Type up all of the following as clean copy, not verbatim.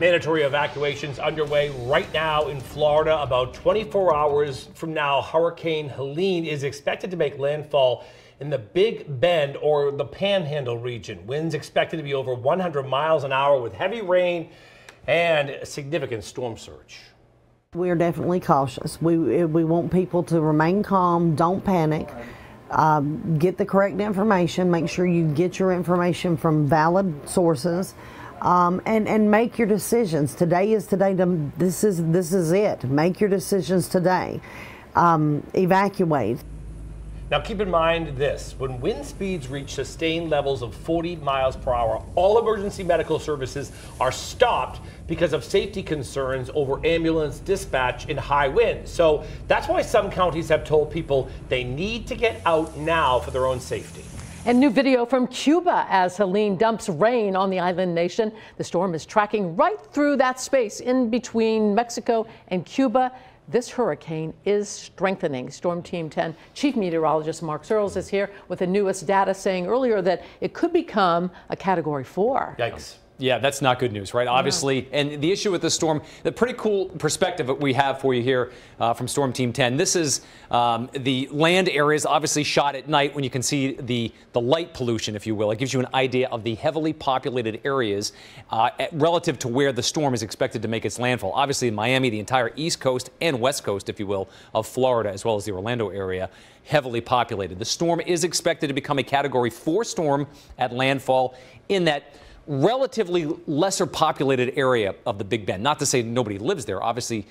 Mandatory evacuations underway right now in Florida. About 24 hours from now, Hurricane Helene is expected to make landfall in the Big Bend or the Panhandle region. Winds expected to be over 100 miles an hour with heavy rain and a significant storm surge. We are definitely cautious. We want people to remain calm, don't panic, get the correct information, make sure you get your information from valid sources. And make your decisions. Today is today. This is it. Make your decisions today. Evacuate. Now keep in mind this, when wind speeds reach sustained levels of 40 miles per hour, all emergency medical services are stopped because of safety concerns over ambulance dispatch in high winds. So that's why some counties have told people they need to get out now for their own safety. And new video from Cuba as Helene dumps rain on the island nation. The storm is tracking right through that space in between Mexico and Cuba. This hurricane is strengthening. Storm Team 10 Chief Meteorologist Mark Searles is here with the newest data, saying earlier that it could become a Category 4. Yikes. Yeah, that's not good news, right? Obviously, and the issue with the storm, the pretty cool perspective that we have for you here from Storm Team 10. This is the land areas, obviously shot at night when you can see the light pollution, if you will. It gives you an idea of the heavily populated areas relative to where the storm is expected to make its landfall. Obviously, in Miami, the entire east coast and west coast, if you will, of Florida, as well as the Orlando area, heavily populated. The storm is expected to become a Category 4 storm at landfall in that relatively lesser populated area of the Big Bend. Not to say nobody lives there. Obviously,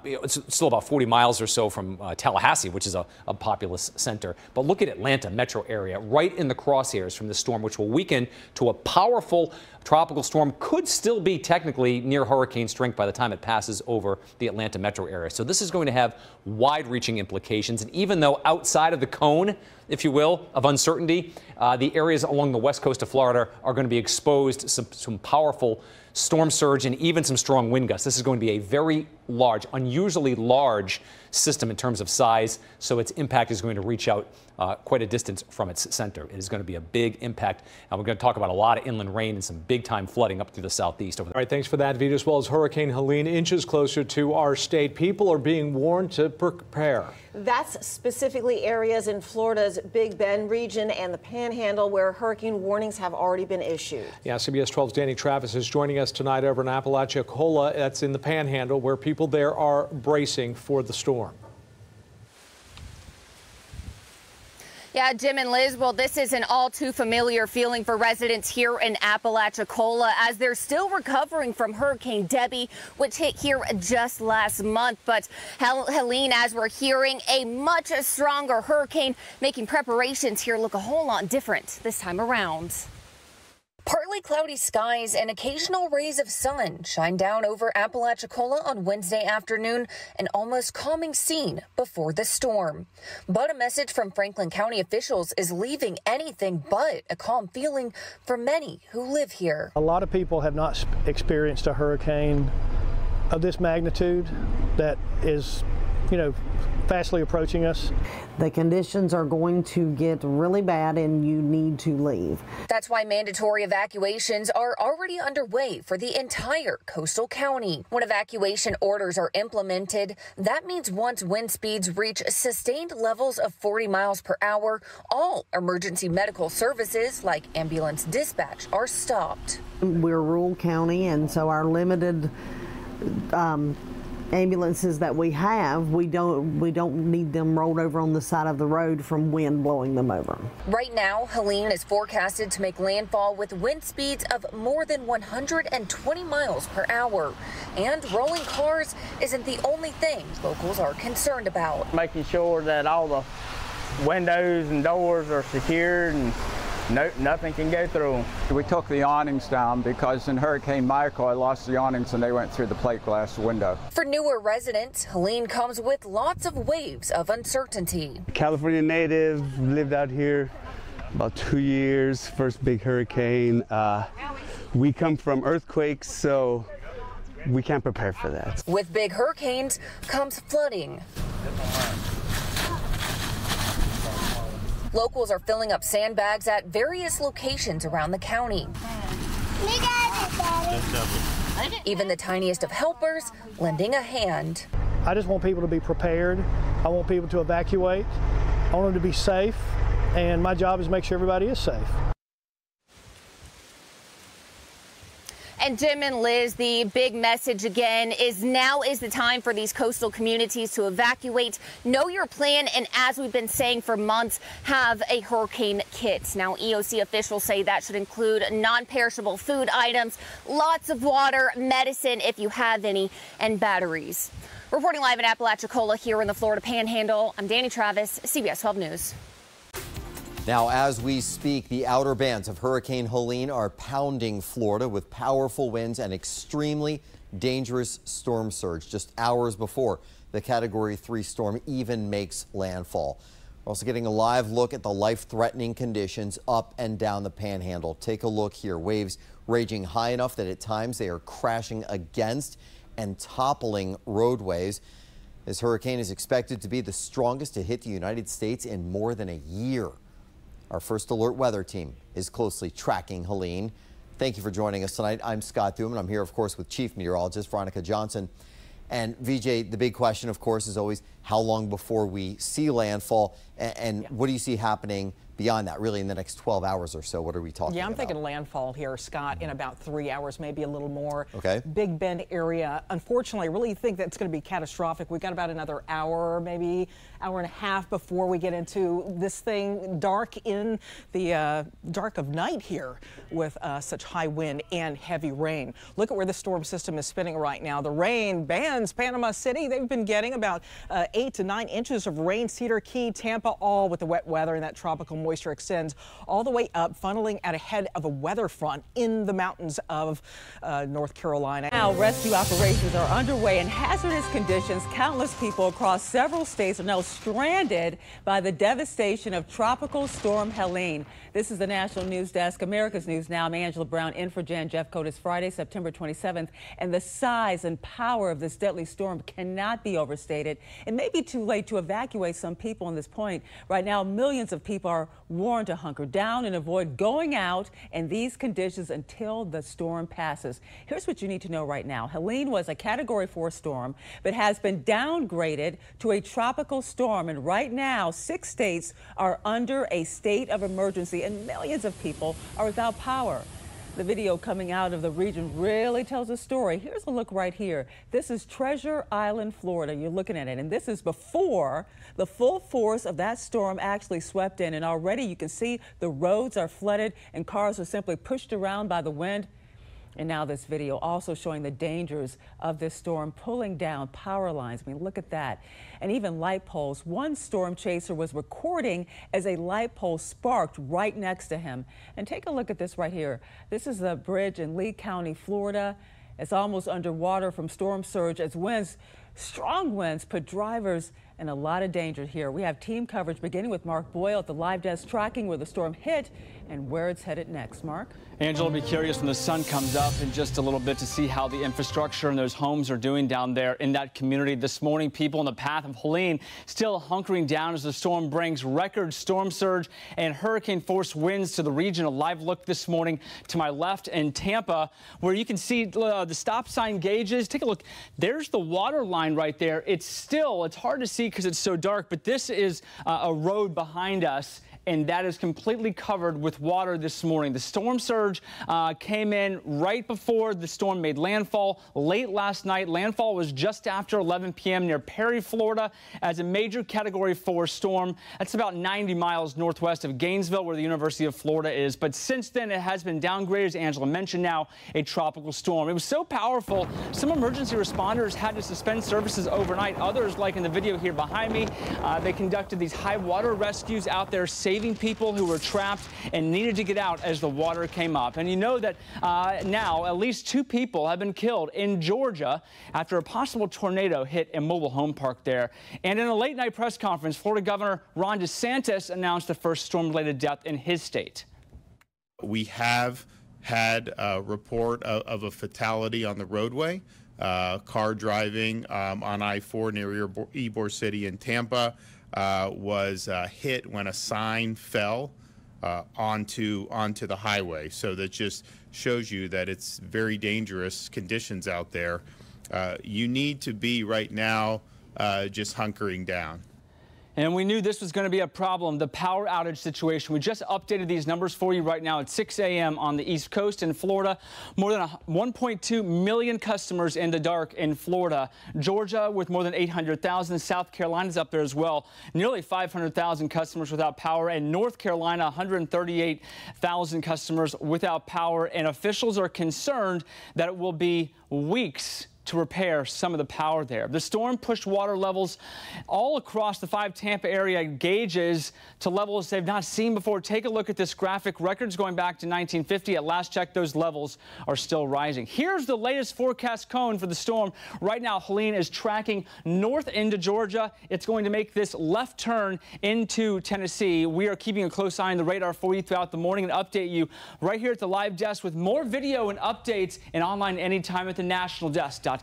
it's still about 40 miles or so from Tallahassee, which is a populous center. But look at Atlanta metro area, right in the crosshairs from the storm, which will weaken to a powerful tropical storm. Could still be technically near hurricane strength by the time it passes over the Atlanta metro area. So this is going to have wide-reaching implications. And even though outside of the cone, if you will, of uncertainty, the areas along the west coast of Florida are going to be exposed to some powerful storm surge and even some strong wind gusts. This is going to be a very large, unusually large system in terms of size, so its impact is going to reach out quite a distance from its center. It is going to be a big impact, and we're going to talk about a lot of inland rain and some big-time flooding up through the southeast. All right, thanks for that, Vita. As well as Hurricane Helene inches closer to our state, people are being warned to prepare. That's specifically areas in Florida's Big Bend region and the Panhandle where hurricane warnings have already been issued. Yeah, CBS 12's Danny Travis is joining us tonight over in Apalachicola. That's in the Panhandle, where people there are bracing for the storm. Yeah, Jim and Liz, well, this is an all too familiar feeling for residents here in Apalachicola as they're still recovering from Hurricane Debbie, which hit here just last month. But Helene, as we're hearing, a much stronger hurricane, making preparations here look a whole lot different this time around. Partly cloudy skies and occasional rays of sun shine down over Apalachicola on Wednesday afternoon, an almost calming scene before the storm. But a message from Franklin County officials is leaving anything but a calm feeling for many who live here. A lot of people have not experienced a hurricane of this magnitude that is, fastly approaching us. The conditions are going to get really bad and you need to leave. That's why mandatory evacuations are already underway for the entire coastal county. When evacuation orders are implemented, that means once wind speeds reach sustained levels of 40 miles per hour, all emergency medical services like ambulance dispatch are stopped. We're a rural county, and so our limited ambulances that we have, we don't need them rolled over on the side of the road from wind blowing them over. Right now, Helene is forecasted to make landfall with wind speeds of more than 120 miles per hour. And rolling cars isn't the only thing locals are concerned about. Making sure that all the windows and doors are secured and nothing can go through. We took the awnings down because in Hurricane Michael, I lost the awnings and they went through the plate glass window. For newer residents, Helene comes with lots of waves of uncertainty. California native, lived out here about 2 years, first big hurricane. We come from earthquakes, so we can't prepare for that. With big hurricanes comes flooding. Locals are filling up sandbags at various locations around the county. Even the tiniest of helpers lending a hand. I just want people to be prepared. I want people to evacuate. I want them to be safe, and my job is to make sure everybody is safe. And Jim and Liz, the big message again is now is the time for these coastal communities to evacuate. Know your plan, and as we've been saying for months, have a hurricane kit. Now, EOC officials say that should include non-perishable food items, lots of water, medicine if you have any, and batteries. Reporting live in Apalachicola here in the Florida Panhandle, I'm Danny Travis, CBS 12 News. Now, as we speak, the outer bands of Hurricane Helene are pounding Florida with powerful winds and extremely dangerous storm surge just hours before the Category 3 storm even makes landfall. We're also getting a live look at the life-threatening conditions up and down the Panhandle. Take a look here. Waves raging high enough that at times they are crashing against and toppling roadways. This hurricane is expected to be the strongest to hit the United States in more than a year. Our First Alert weather team is closely tracking Helene. Thank you for joining us tonight. I'm Scott Thuman. I'm here, of course, with Chief Meteorologist Veronica Johnson. And VJ, the big question, of course, is always how long before we see landfall, and what do you see happening beyond that, really in the next 12 hours or so? What are we talking about? Yeah, I'm thinking landfall here, Scott, in about 3 hours, maybe a little more. Okay. Big Bend area. Unfortunately, I really think that's going to be catastrophic. We've got about another hour, maybe hour and a half before we get into this thing dark in the dark of night here with such high wind and heavy rain. Look at where the storm system is spinning right now. The rain bans Panama City. They've been getting about 8 to 9 inches of rain. Cedar Key, Tampa, all with the wet weather, and that tropical moisture extends all the way up, funneling at ahead of a weather front in the mountains of North Carolina. Now, rescue operations are underway in hazardous conditions. Countless people across several states are now stranded by the devastation of Tropical Storm Helene. This is the National News Desk, America's News Now. I'm Angela Brown in for Jan Jeffcoat. It's Friday, September 27th, and the size and power of this deadly storm cannot be overstated. It may be too late to evacuate some people on this point. Right now, millions of people are warned to hunker down and avoid going out in these conditions until the storm passes. Here's what you need to know right now. Helene was a Category 4 storm, but has been downgraded to a tropical storm. And right now, 6 states are under a state of emergency, and millions of people are without power. The video coming out of the region really tells a story. Here's a look right here. This is Treasure Island, Florida. You're looking at it, and this is before the full force of that storm actually swept in. And already you can see the roads are flooded and cars are simply pushed around by the wind. And now this video also showing the dangers of this storm pulling down power lines. I mean, look at that. And even light poles. One storm chaser was recording as a light pole sparked right next to him. And take a look at this right here. This is the bridge in Lee County, Florida. It's almost underwater from storm surge as winds, strong winds, put drivers in a lot of danger here. We have team coverage beginning with Mark Boyle at the live desk tracking where the storm hit and where it's headed next. Mark? Angela, will be curious when the sun comes up in just a little bit to see how the infrastructure and those homes are doing down there in that community. This morning, people in the path of Helene still hunkering down as the storm brings record storm surge and hurricane force winds to the region. A live look this morning to my left in Tampa, where you can see the stop sign gauges. Take a look. There's the water line right there. It's hard to see because it's so dark, but this is a road behind us, and that is completely covered with water this morning. The storm surge came in right before the storm made landfall late last night. Landfall was just after 11 p.m. near Perry, Florida, as a major Category 4 storm. That's about 90 miles northwest of Gainesville, where the University of Florida is. But since then, it has been downgraded, as Angela mentioned, now a tropical storm. It was so powerful, some emergency responders had to suspend services overnight. Others, like in the video here behind me, they conducted these high water rescues out there, saving people who were trapped and needed to get out as the water came up. And you know that now at least 2 people have been killed in Georgia after a possible tornado hit a mobile home park there. And in a late night press conference, Florida Governor Ron DeSantis announced the first storm-related death in his state. We have had a report of a fatality on the roadway. Car driving on I-4 near Ybor City in Tampa was hit when a sign fell onto the highway. So that just shows you that it's very dangerous conditions out there. You need to be right now just hunkering down. And we knew this was going to be a problem, the power outage situation. We just updated these numbers for you right now at 6 a.m. on the East Coast in Florida. More than 1.2 million customers in the dark in Florida. Georgia with more than 800,000. South Carolina's up there as well. Nearly 500,000 customers without power. And North Carolina, 138,000 customers without power. And officials are concerned that it will be weeks to repair some of the power there. The storm pushed water levels all across the 5 Tampa area gauges to levels they've not seen before. Take a look at this graphic. Records going back to 1950. At last check, those levels are still rising. Here's the latest forecast cone for the storm. Right now, Helene is tracking north into Georgia. It's going to make this left turn into Tennessee. We are keeping a close eye on the radar for you throughout the morning and update you right here at the live desk with more video and updates and online anytime at the nationaldesk.com.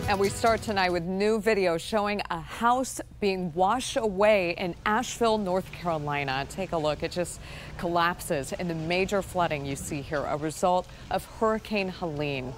And we start tonight with new video showing a house being washed away in Asheville, North Carolina. Take a look. It just collapses in the major flooding you see here, a result of Hurricane Helene.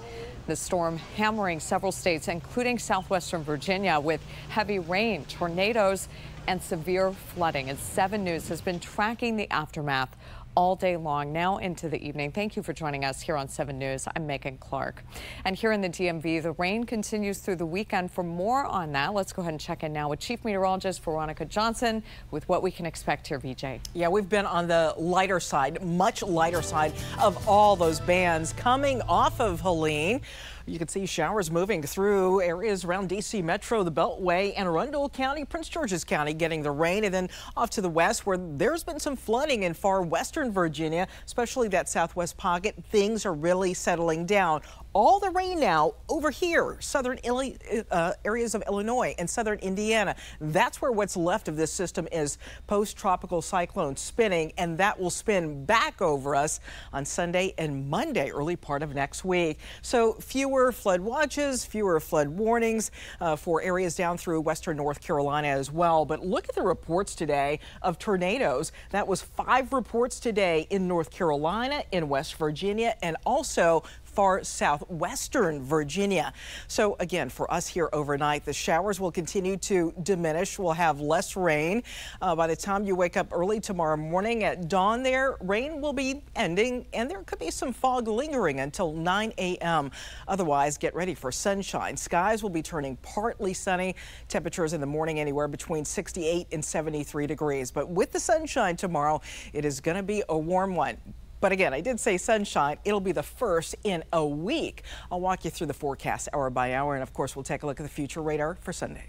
The storm hammering several states, including southwestern Virginia, with heavy rain, tornadoes, and severe flooding. And 7 News has been tracking the aftermath all day long, now into the evening. Thank you for joining us here on 7 News. I'm Megan Clark. And here in the DMV, the rain continues through the weekend. For more on that, let's go ahead and check in now with Chief Meteorologist Veronica Johnson with what we can expect here, VJ. Yeah, we've been on the lighter side, much lighter side of all those bands coming off of Helene. You can see showers moving through areas around D.C. Metro, the Beltway, Anne Arundel County, Prince George's County getting the rain, and then off to the west where there's been some flooding in far western Virginia, especially that southwest pocket. Things are really settling down. All the rain now over here, southern areas of Illinois and southern Indiana. That's where what's left of this system is post-tropical cyclone spinning, and that will spin back over us on Sunday and Monday, early part of next week. So fewer flood watches, fewer flood warnings for areas down through western North Carolina as well. But look at the reports today of tornadoes. That was 5 reports today in North Carolina, in West Virginia, and also far southwestern Virginia. So again, for us here overnight, the showers will continue to diminish. We'll have less rain. By the time you wake up early tomorrow morning at dawn there, rain will be ending and there could be some fog lingering until 9 a.m. Otherwise, get ready for sunshine. Skies will be turning partly sunny. Temperatures in the morning anywhere between 68 and 73 degrees. But with the sunshine tomorrow, it is going to be a warm one. But again, I did say sunshine. It'll be the first in a week. I'll walk you through the forecast hour by hour. And of course, we'll take a look at the future radar for Sunday.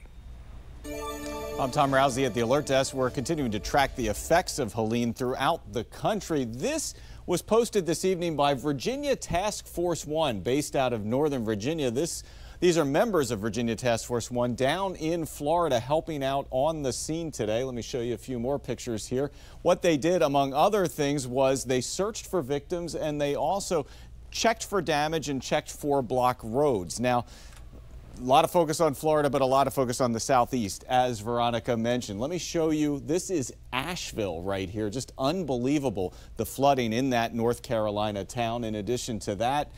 I'm Tom Rousey at the Alert Desk. We're continuing to track the effects of Helene throughout the country. This was posted this evening by Virginia Task Force 1, based out of Northern Virginia. These are members of Virginia Task Force 1 down in Florida helping out on the scene today. Let me show you a few more pictures here. What they did, among other things, was they searched for victims and they also checked for damage and checked for blocked roads. Now, a lot of focus on Florida, but a lot of focus on the southeast, as Veronica mentioned. Let me show you. This is Asheville right here. Just unbelievable, the flooding in that North Carolina town. In addition to that,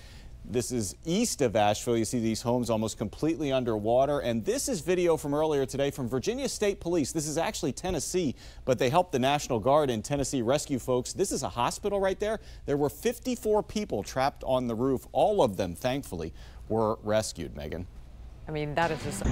this is east of Asheville. You see these homes almost completely underwater. And this is video from earlier today from Virginia State Police. This is actually Tennessee, but they helped the National Guard and Tennessee rescue folks. This is a hospital right there. There were 54 people trapped on the roof. All of them, thankfully, were rescued, Megan. I mean, that is just...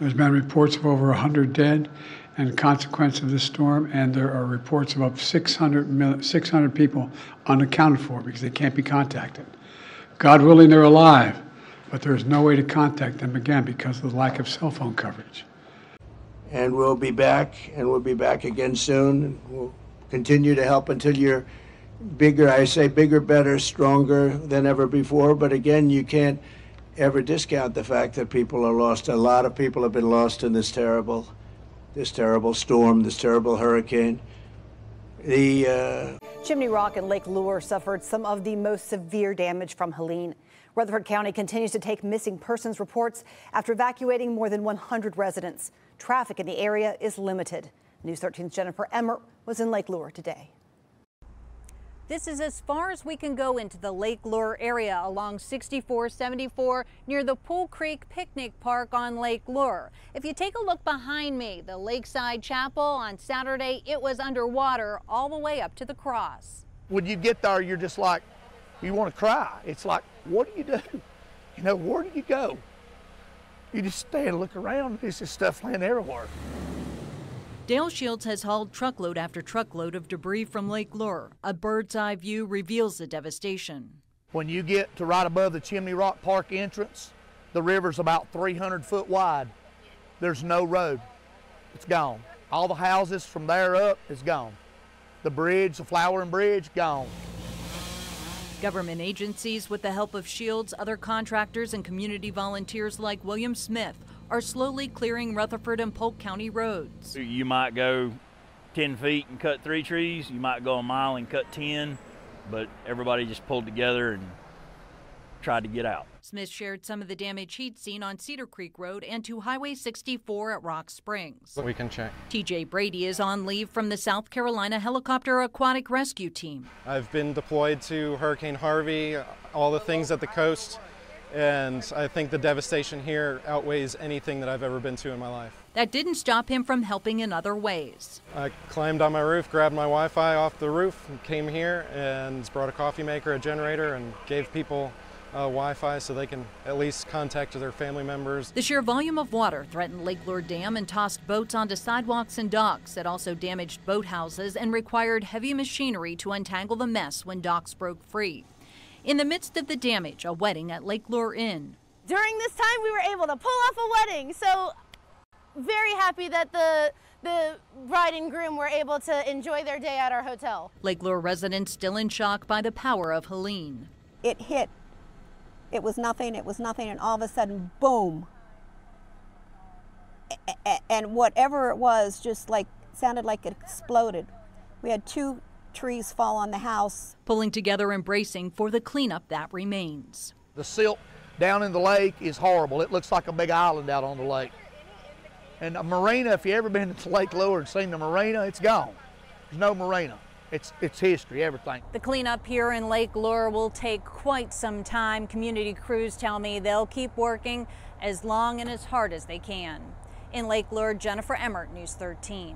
There's been reports of over 100 dead and consequence of this storm, and there are reports of up to 600 people unaccounted for because they can't be contacted. God willing, they're alive, but there's no way to contact them again because of the lack of cell phone coverage. And we'll be back, and we'll be back again soon. We'll continue to help until you're bigger, I say bigger, better, stronger than ever before. But again, you can't ever discount the fact that people are lost. A lot of people have been lost in this terrible storm, this terrible hurricane. Chimney Rock and Lake Lure suffered some of the most severe damage from Helene. Rutherford County continues to take missing persons reports after evacuating more than 100 residents. Traffic in the area is limited. News 13's Jennifer Emmert was in Lake Lure today. This is as far as we can go into the Lake Lure area along 6474 near the Pool Creek Picnic Park on Lake Lure. If you take a look behind me, the Lakeside Chapel on Saturday, it was underwater all the way up to the cross. When you get there, you're just like, you want to cry. It's like, what do you do? You know, where do you go? You just stand and look around. There's just stuff laying everywhere. Dale Shields has hauled truckload after truckload of debris from Lake Lure. A bird's eye view reveals the devastation. When you get to right above the Chimney Rock Park entrance, the river's about 300 foot wide. There's no road. It's gone. All the houses from there up is gone. The bridge, the Flower and Bridge, gone. Government agencies, with the help of Shields, other contractors, and community volunteers like William Smith, are slowly clearing Rutherford and Polk County roads. You might go 10 feet and cut 3 trees. You might go a mile and cut 10, but everybody just pulled together and tried to get out. Smith shared some of the damage he'd seen on Cedar Creek Road and to Highway 64 at Rock Springs. We can check. TJ Brady is on leave from the South Carolina Helicopter Aquatic Rescue Team. I've been deployed to Hurricane Harvey, all the things at the coast, and I think the devastation here outweighs anything that I've ever been to in my life. That didn't stop him from helping in other ways. I climbed on my roof, grabbed my Wi-Fi off the roof, and came here and brought a coffee maker, a generator, and gave people Wi-Fi so they can at least contact their family members. The sheer volume of water threatened Lake Lure Dam and tossed boats onto sidewalks and docks. It also damaged boathouses and required heavy machinery to untangle the mess when docks broke free. In the midst of the damage, a wedding at Lake Lure Inn. During this time, we were able to pull off a wedding, so very happy that the bride and groom were able to enjoy their day at our hotel. Lake Lure residents still in shock by the power of Helene. It hit. It was nothing, and all of a sudden, boom. And whatever it was, just like, sounded like it exploded. We had 2 trees fall on the house. Pulling together and bracing for the cleanup that remains. The silt down in the lake is horrible. It looks like a big island out on the lake. And a marina, if you've ever been to Lake Lure and seen the marina, it's gone. There's no marina. It's history, everything. The cleanup here in Lake Lure will take quite some time. Community crews tell me they'll keep working as long and as hard as they can. In Lake Lure, Jennifer Emmert, News 13.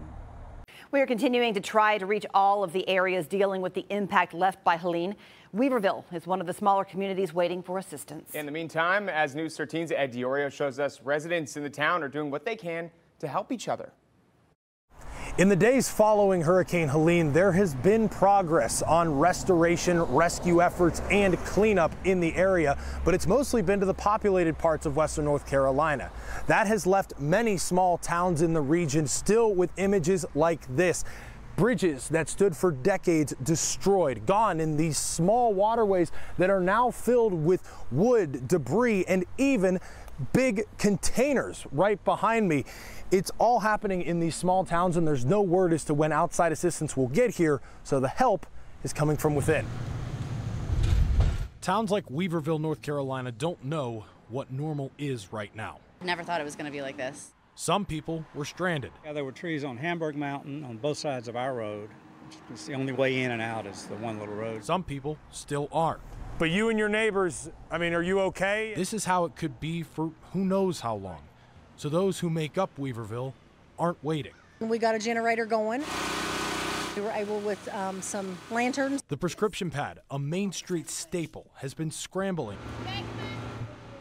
We are continuing to try to reach all of the areas dealing with the impact left by Helene. Weaverville is one of the smaller communities waiting for assistance. In the meantime, as News 13's Ed Diorio shows us, residents in the town are doing what they can to help each other. In the days following Hurricane Helene, there has been progress on restoration, rescue efforts, and cleanup in the area, but it's mostly been to the populated parts of western North Carolina. That has left many small towns in the region still with images like this. Bridges that stood for decades destroyed, gone in these small waterways that are now filled with wood, debris, and even big containers right behind me. It's all happening in these small towns, and there's no word as to when outside assistance will get here, so the help is coming from within. Towns like Weaverville, North Carolina don't know what normal is right now. Never thought it was going to be like this. Some people were stranded. Yeah, there were trees on Hamburg Mountain on both sides of our road. It's the only way in and out is the one little road. Some people still aren't. But you and your neighbors, I mean, are you okay? This is how it could be for who knows how long. So those who make up Weaverville aren't waiting. We got a generator going. We were able with some lanterns. The prescription pad, a Main Street staple, has been scrambling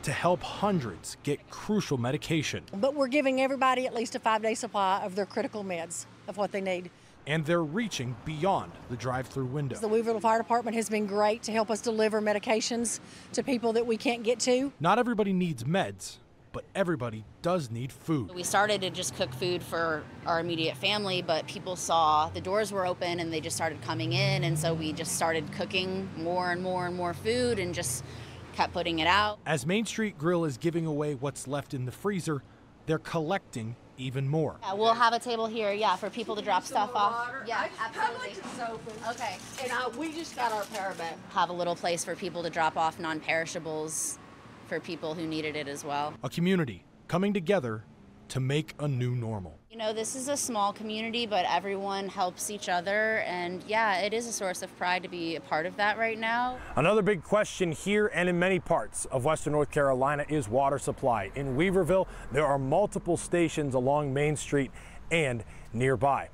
to help hundreds get crucial medication. But we're giving everybody at least a 5-day supply of their critical meds, of what they need. And they're reaching beyond the drive-through window. The Weaverville Fire Department has been great to help us deliver medications to people that we can't get to. Not everybody needs meds, but everybody does need food. We started to just cook food for our immediate family, but people saw the doors were open and they just started coming in, and so we just started cooking more and more and more food and just kept putting it out. As Main Street Grill is giving away what's left in the freezer, they're collecting even more. Yeah, we'll have a table here, for people to drop stuff off. Yeah, absolutely. Okay. And we just got our Parabet. Have a little place for people to drop off non-perishables for people who needed it as well. A community coming together to make a new normal. You know, this is a small community, but everyone helps each other, and yeah, it is a source of pride to be a part of that right now. Another big question here and in many parts of Western North Carolina is water supply. In Weaverville, there are multiple stations along Main Street and nearby.